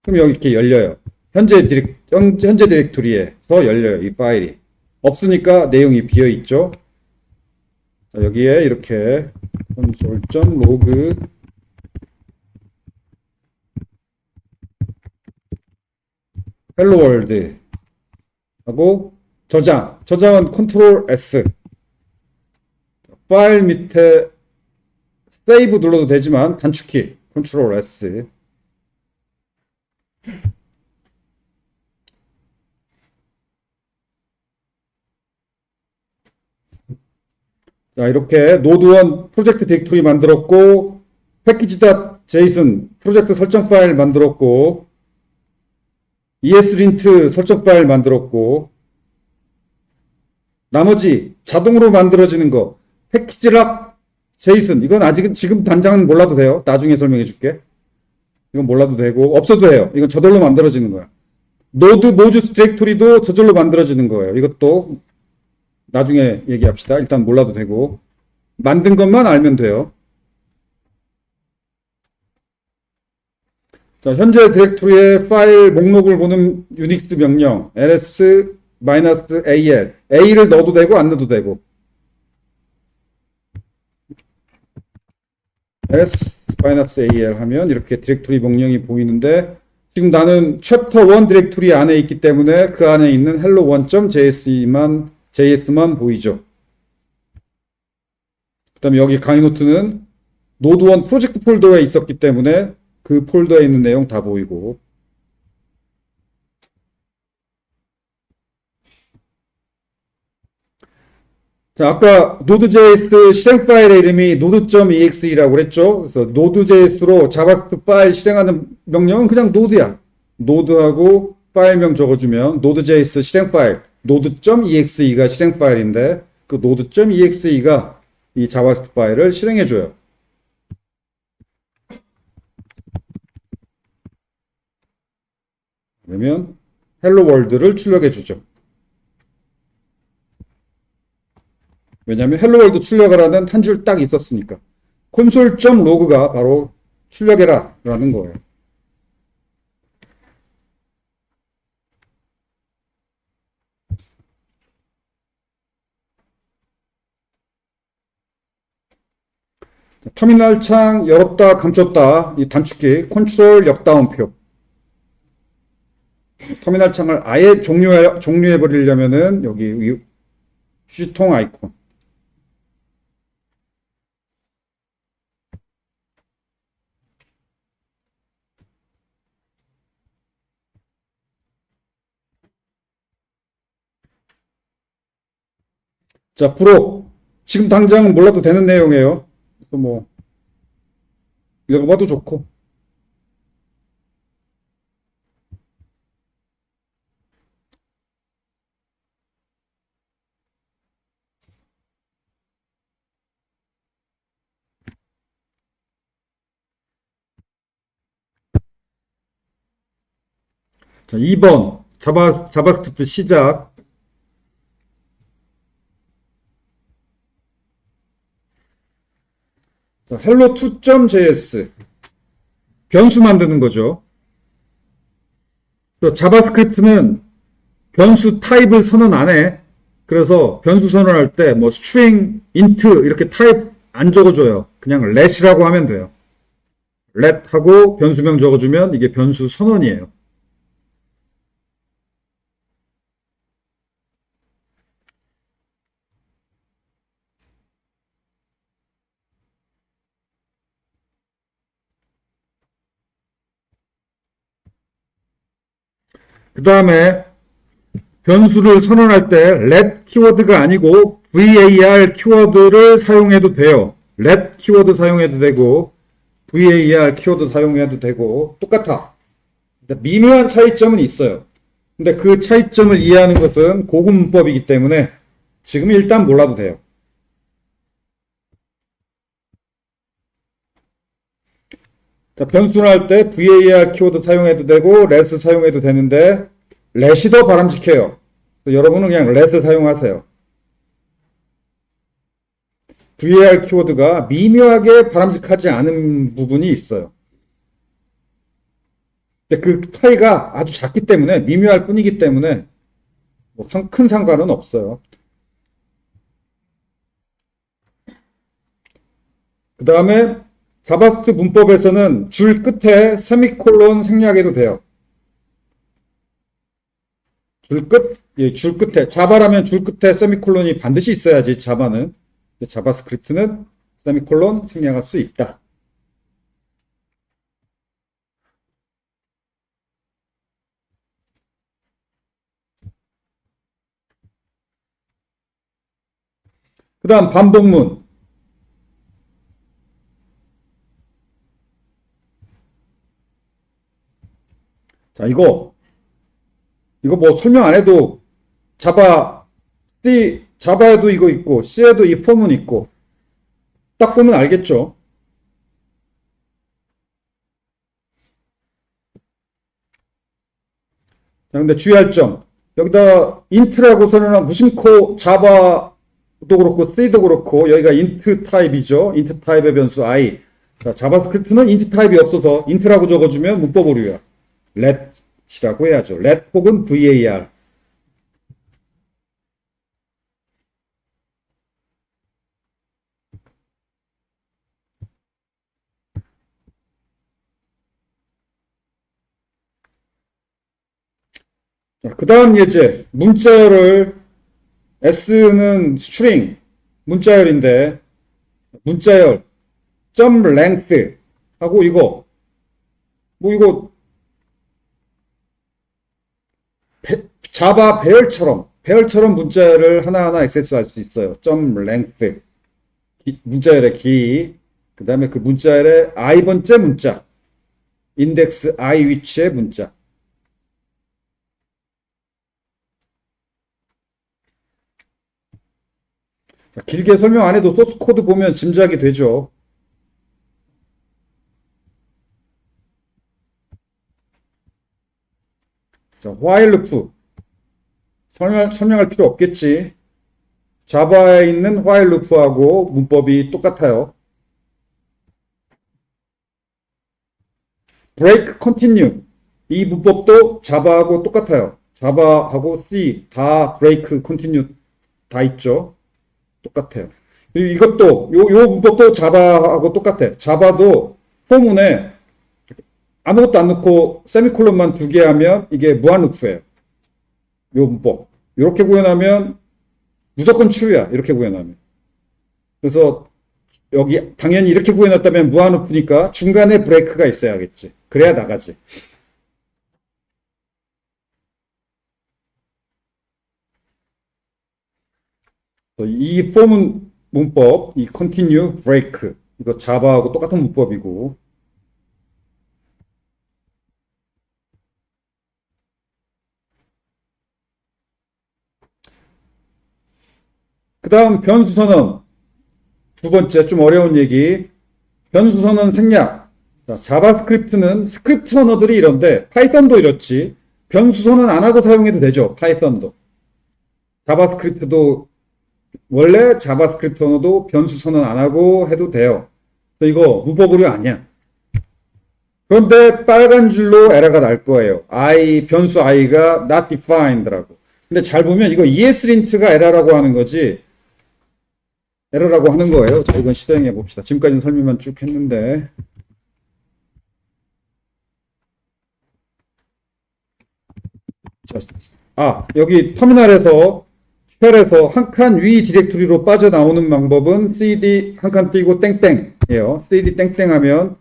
그럼 여기 이렇게 열려요. 현재 디렉토리에서 열려요. 이 파일이. 없으니까 내용이 비어 있죠. 여기에 이렇게 console.log hello world 하고 저장은 컨트롤 S. 파일 밑에 세이브 눌러도 되지만 단축키 컨트롤 S. 자, 이렇게 노드1 프로젝트 디렉토리 만들었고, 패키지.json 프로젝트 설정 파일 만들었고, ESLint 설정 파일 만들었고, 나머지 자동으로 만들어지는 거, 패키지락 제이슨, 이건 아직은 지금 당장은 몰라도 돼요. 나중에 설명해 줄게. 이건 몰라도 되고, 없어도 돼요. 이건 저절로 만들어지는 거야. 노드 모주스 디렉토리도 저절로 만들어지는 거예요. 이것도 나중에 얘기합시다. 일단 몰라도 되고. 만든 것만 알면 돼요. 자, 현재 디렉토리의 파일 목록을 보는 유닉스 명령 ls-al a를 넣어도 되고 안 넣어도 되고 ls-al 하면 이렇게 디렉토리 명령이 보이는데 지금 나는 챕터 1 디렉토리 안에 있기 때문에 그 안에 있는 hello1.js만 보이죠. 그 다음에 여기 강의 노트는 노드1 프로젝트 폴더에 있었기 때문에 그 폴더에 있는 내용 다 보이고. 자, 아까 Node.js 실행 파일의 이름이 node.exe라고 그랬죠. 그래서 Node.js로 자바스크립트 파일 실행하는 명령은 그냥 노드야. 노드하고 파일명 적어주면 Node.js 실행 파일 node.exe가 실행 파일인데 그 node.exe가 이 자바스크립트 파일을 실행해줘요. 그러면 헬로 월드를 출력해주죠. 왜냐하면 헬로 월드 출력하라는 한 줄 딱 있었으니까. 콘솔.log가 바로 출력해라 라는 거예요. 터미널 창 열었다 감췄다 이 단축키 컨트롤 역다운표. 터미널 창을 아예 종료해 버리려면은 여기 휴지통 아이콘. 자, 프로. 지금 당장 몰라도 되는 내용이에요. 그래서 뭐 읽어봐도 좋고. 자, 2번 자바스크립트 시작. 자, hello2.js 변수 만드는 거죠. 자바스크립트는 변수 타입을 선언 안 해. 그래서 변수 선언할 때 뭐 string, int 이렇게 타입 안 적어줘요. 그냥 let이라고 하면 돼요. let 하고 변수명 적어주면 이게 변수 선언이에요. 그 다음에 변수를 선언할 때 let 키워드가 아니고 var 키워드를 사용해도 돼요. let 키워드 사용해도 되고 var 키워드 사용해도 되고 똑같아. 미묘한 차이점은 있어요. 근데 그 차이점을 이해하는 것은 고급 문법이기 때문에 지금 일단 몰라도 돼요. 자, 변수를 할 때 var 키워드 사용해도 되고 let 사용해도 되는데 let이 더 바람직해요. 여러분은 그냥 let 사용하세요. var 키워드가 미묘하게 바람직하지 않은 부분이 있어요. 근데 그 차이가 아주 작기 때문에 미묘할 뿐이기 때문에 뭐 큰 상관은 없어요. 그 다음에 자바스크립트 문법에서는 줄 끝에 세미콜론 생략해도 돼요. 줄 끝에 자바라면 줄 끝에 세미콜론이 반드시 있어야지 자바는. 자바스크립트는 세미콜론 생략할 수 있다. 그 다음 반복문. 자, 이거 뭐 설명 안 해도 자바에도 이거 있고 C에도 이 폼은 있고 딱 보면 알겠죠. 자, 근데 주의할 점. 여기다 인트라고 선언한 무심코 자바도 그렇고 C도 그렇고 여기가 인트 타입이죠. 인트 타입의 변수 i. 자, 자바스크립트는 인트 타입이 없어서 인트라고 적어주면 문법 오류야. let이라고 해야죠. let 혹은 var. 자, 그 다음 예제. 문자열을 S는 스트링 문자열인데 문자열 점 length 하고 이거 뭐 이거 자바 배열처럼 문자열을 하나하나 액세스할 수 있어요. 점 length 문자열의 기, 그 다음에 그 문자열의 i번째 문자, 인덱스 i 위치의 문자. 자, 길게 설명 안 해도 소스 코드 보면 짐작이 되죠. 자, while loop 설명할 필요 없겠지. 자바에 있는 while loop하고 문법이 똑같아요. break continue 이 문법도 자바하고 똑같아요. 자바하고 C 다 break continue 다 있죠. 똑같아요. 그리고 이것도 요 문법도 자바하고 똑같아. 자바도 포문에 아무것도 안 넣고 세미콜론만 2개 하면 이게 무한 루프예요. 요 문법. 이렇게 구현하면 무조건 true야. 이렇게 구현하면. 그래서 여기 당연히 이렇게 구해놨다면 무한 루프니까 중간에 브레이크가 있어야겠지. 그래야 나가지. 이 포문 문법, 이 continue, break 이거 자바하고 똑같은 문법이고 그 다음 변수 선언 두 번째 좀 어려운 얘기 변수 선언 생략. 자, 자바스크립트는 스크립트 언어들이 이런데 파이썬도 이렇지. 변수 선언 안 하고 사용해도 되죠. 파이썬도. 자바스크립트도 원래 자바스크립트 언어도 변수 선언 안 하고 해도 돼요. 이거 문법 오류 아니야. 그런데 빨간 줄로 에러가 날 거예요. 변수 i가 not defined라고. 근데 잘 보면 이거 ESLint가 에러라고 하는 거지. 에러라고 하는 거예요. 자, 이건 실행해 봅시다. 지금까지는 설명만 쭉 했는데. 자, 여기 터미널에서 쉘에서 한 칸 위 디렉토리로 빠져나오는 방법은 cd 한 칸 띄고 땡땡이에요. cd 땡땡 하면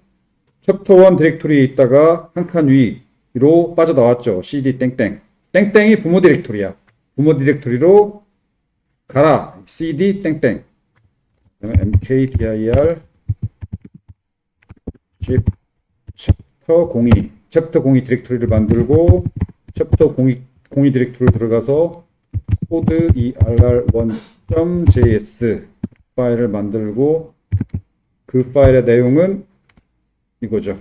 챕터 1 디렉토리에 있다가 한 칸 위로 빠져나왔죠. cd 땡땡. 땡땡이 부모 디렉토리야. 부모 디렉토리로 가라. cd 땡땡. mkdir 챕터 02 디렉토리를 만들고 챕터 02 디렉토리로 들어가서 코드 err1.js 파일을 만들고 그 파일의 내용은 이거죠.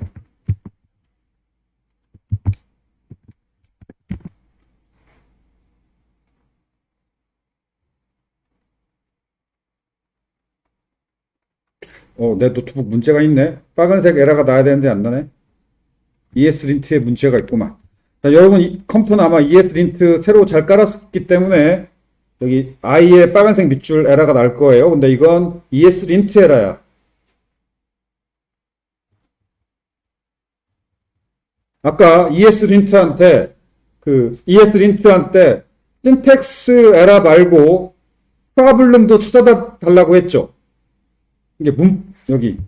내 노트북 문제가 있네. 빨간색 에러가 나야 되는데 안 나네. ESLint에 문제가 있구만. 자, 여러분 컴퓨터는 아마 ESLint 새로 잘 깔았기 때문에 여기 i의 빨간색 밑줄 에러가 날 거예요. 근데 이건 ESLint 에러야. 아까 ESLint한테 신텍스 에러 말고 프로블럼도 찾아달라고 했죠. 이게 여기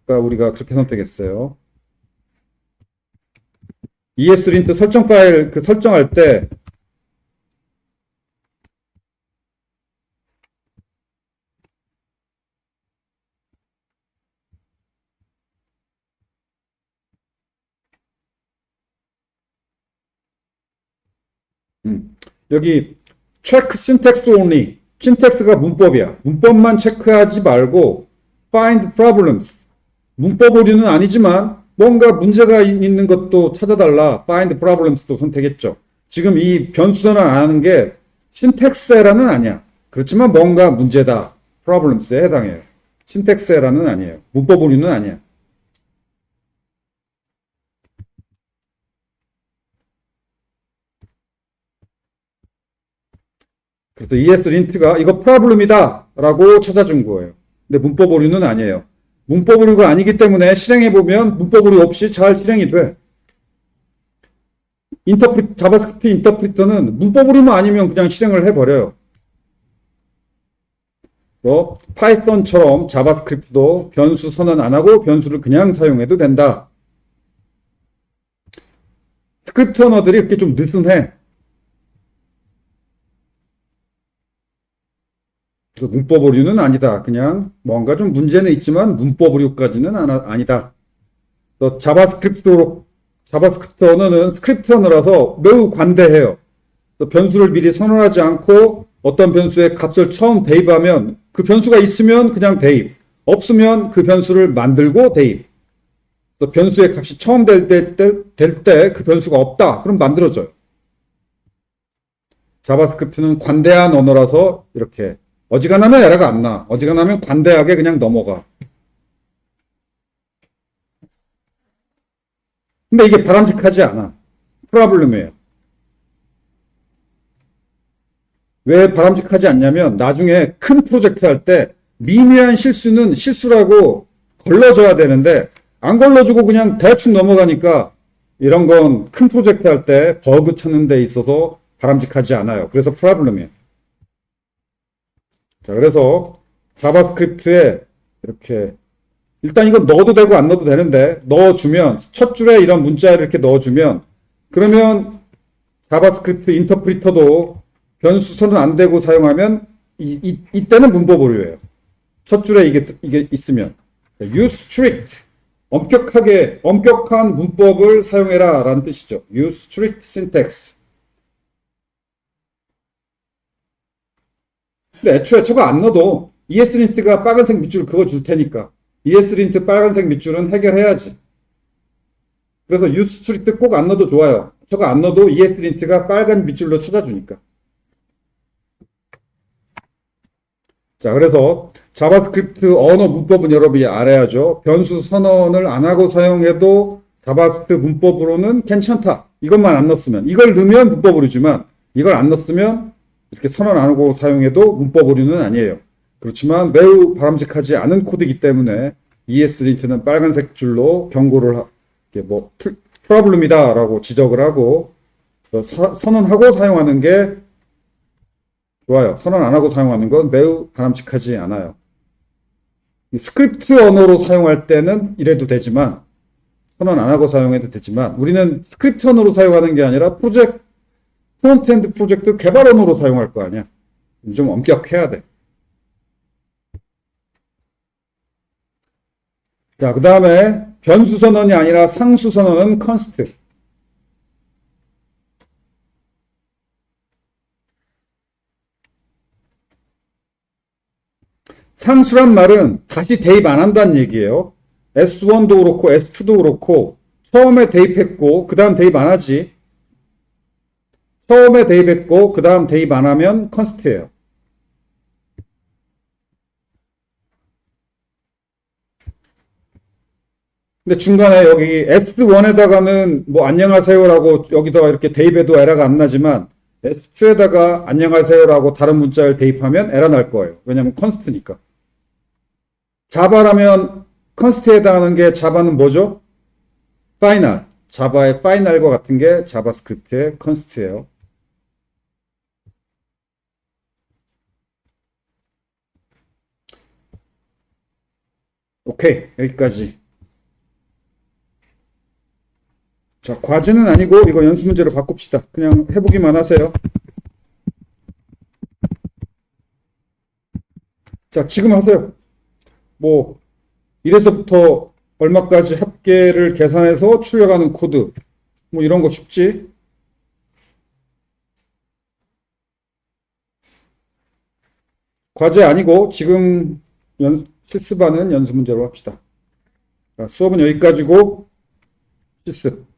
아까 우리가 그렇게 선택했어요. ESLint 설정 파일 설정할 때 여기 check syntax only 신텍스가 문법이야. 문법만 체크하지 말고 find problems. 문법 오류는 아니지만 뭔가 문제가 있는 것도 찾아달라. find problems도 선택했죠. 지금 이 변수 선언 안 하는 게 syntax error는 아니야. 그렇지만 뭔가 문제다. problems에 해당해요. syntax error는 아니에요. 문법 오류는 아니야. 그래서 ESLint가 이거 프로블럼이다 라고 찾아준 거예요. 근데 문법 오류는 아니에요. 문법 오류가 아니기 때문에 실행해보면 문법 오류 없이 잘 실행이 돼. 자바스크립트 인터프리터는 문법 오류만 아니면 그냥 실행을 해버려요. 그래서 파이썬처럼 자바스크립트도 변수 선언 안 하고 변수를 그냥 사용해도 된다. 스크립트 언어들이 이렇게 좀 느슨해. 문법 오류는 아니다. 그냥 뭔가 좀 문제는 있지만 문법 오류까지는 아니다. 자바스크립트 언어는 스크립트 언어라서 매우 관대해요. 변수를 미리 선언하지 않고 어떤 변수의 값을 처음 대입하면 그 변수가 있으면 그냥 대입, 없으면 그 변수를 만들고 대입. 변수의 값이 처음 될 때 그 변수가 없다. 그럼 만들어져요. 자바스크립트는 관대한 언어라서 이렇게 어지간하면 에러가 안 나. 어지간하면 관대하게 그냥 넘어가. 근데 이게 바람직하지 않아. 프로블럼이에요. 왜 바람직하지 않냐면 나중에 큰 프로젝트 할 때 미미한 실수는 실수라고 걸러줘야 되는데 안 걸러주고 그냥 대충 넘어가니까 이런 건 큰 프로젝트 할 때 버그 찾는 데 있어서 바람직하지 않아요. 그래서 프로블럼이에요. 자, 그래서 자바스크립트에 이렇게 일단 이거 넣어도 되고 안 넣어도 되는데 넣어주면 첫 줄에 이런 문자를 이렇게 넣어주면 그러면 자바스크립트 인터프리터도 변수 선언 안 되고 사용하면 이때는 문법 오류예요. 첫 줄에 이게 있으면 use strict 엄격한 문법을 사용해라 라는 뜻이죠. use strict syntax. 근데 애초에 저거 안 넣어도 ESLint가 빨간색 밑줄 그거 줄 테니까 ESLint 빨간색 밑줄은 해결해야지. 그래서 use strict 꼭 안 넣어도 좋아요. 저거 안 넣어도 ESLint가 빨간 밑줄로 찾아주니까. 자, 그래서 자바스크립트 언어 문법은 여러분이 알아야죠. 변수 선언을 안 하고 사용해도 자바스크립트 문법으로는 괜찮다. 이것만 안 넣었으면. 이걸 넣으면 문법 오류지만 이걸 안 넣었으면 이렇게 선언 안 하고 사용해도 문법 오류는 아니에요. 그렇지만 매우 바람직하지 않은 코드이기 때문에 ESLint는 빨간색 줄로 경고를 프로블럼이다 라고 지적을 하고 선언하고 사용하는 게 좋아요. 선언 안 하고 사용하는 건 매우 바람직하지 않아요. 스크립트 언어로 사용할 때는 이래도 되지만 선언 안 하고 사용해도 되지만 우리는 스크립트 언어로 사용하는 게 아니라 프론트엔드 프로젝트 개발 언어로 사용할 거 아니야. 좀 엄격해야 돼. 자, 그 다음에 변수 선언이 아니라 상수 선언은 const. 상수란 말은 다시 대입 안 한다는 얘기예요. S1도 그렇고 S2도 그렇고 처음에 대입했고 그 다음 대입 안 하지. 처음에 대입했고 그 다음 대입 안 하면 const예요. 근데 중간에 여기 S1에다가는 뭐 안녕하세요라고 여기다가 이렇게 대입해도 에러가 안 나지만 S2에다가 안녕하세요라고 다른 문자를 대입하면 에러 날 거예요. 왜냐면 const니까. 자바라면 컨스트에 해당하는 게 자바는 뭐죠? 파이널. 자바의 파이널과 같은 게 자바스크립트의 컨스트예요. 오케이, 여기까지. 자, 과제는 아니고 이거 연습 문제로 바꿉시다. 그냥 해보기만 하세요. 자, 지금 하세요. 뭐 1에서부터 얼마까지 합계를 계산해서 출력하는 코드 뭐 이런 거 쉽지? 과제 아니고 지금 실습하는 연습 문제로 합시다. 자, 수업은 여기까지고 실습.